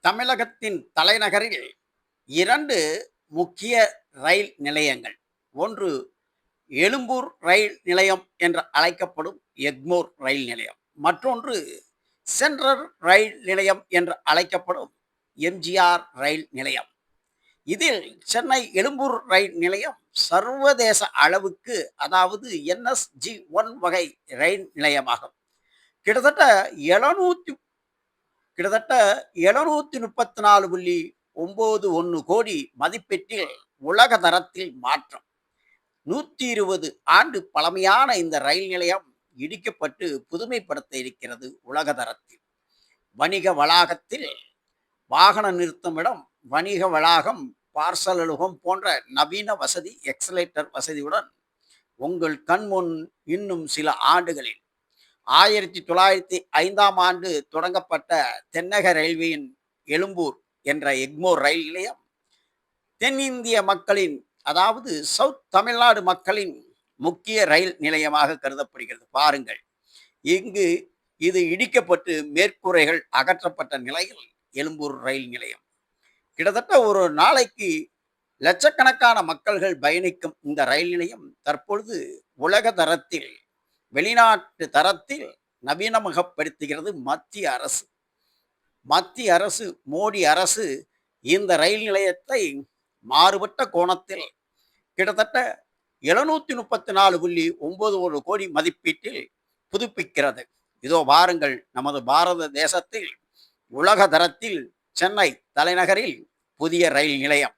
தமிழகத்தின் தலைநகரில் 2 முக்கிய ரயில் நிலையங்கள். ஒன்று எழும்பூர் ரயில் நிலையம் என்று அழைக்கப்படும் எக்மோர் ரயில் நிலையம். மற்றொன்று சென்ட்ரல் ரயில் நிலையம் என்று அழைக்கப்படும் எம்ஜிஆர் ரயில் நிலையம். இதில் சென்னை எழும்பூர் ரயில் நிலையம் சர்வதேச அளவுக்கு, அதாவது NSG 1 வகை ரயில் நிலையமாகும். கிட்டத்தட்ட 700 கிட்டத்தட்ட 734.91 கோடி மதிப்பீட்டில் உலக தரத்தில் மாற்றம். 120 ஆண்டு பழமையான இந்த ரயில் நிலையம் இடிக்கப்பட்டு புதுமைப்படுத்த இருக்கிறது உலக தரத்தில். வணிக வளாகத்தில் வாகன நிறுத்துமிடம், வணிக வளாகம், பார்சல் அலுவலகம் போன்ற நவீன வசதி, எக்ஸலேட்டர் வசதியுடன் உங்கள் கண்முன் இன்னும் சில ஆண்டுகளில் 1905ஆம் ஆண்டு தொடங்கப்பட்ட தென்னக ரயில்வேயின் எழும்பூர் என்ற எக்மோர் ரயில் நிலையம் தென்னிந்திய மக்களின், அதாவது சவுத் தமிழ்நாடு மக்களின் முக்கிய ரயில் நிலையமாக கருதப்படுகிறது. பாருங்கள், இங்கு இது இடிக்கப்பட்டு மேற்கூரைகள் அகற்றப்பட்ட நிலையில் எழும்பூர் ரயில் நிலையம். கிட்டத்தட்ட ஒரு நாளைக்கு லட்சக்கணக்கான மக்கள்கள் பயணிக்கும் இந்த ரயில் நிலையம் தற்பொழுது உலக தரத்தில், வெளிநாட்டு தரத்தில் நவீனமகப்படுத்துகிறது மத்திய அரசு. மத்திய அரசு, மோடி அரசு இந்த ரயில் நிலையத்தை மாறுபட்ட கோணத்தில் கிட்டத்தட்ட 734.91 கோடி மதிப்பீட்டில் புதுப்பிக்கிறது. இதோ பாருங்கள், நமது பாரத தேசத்தில் உலக தரத்தில் சென்னை தலைநகரில் புதிய ரயில் நிலையம்.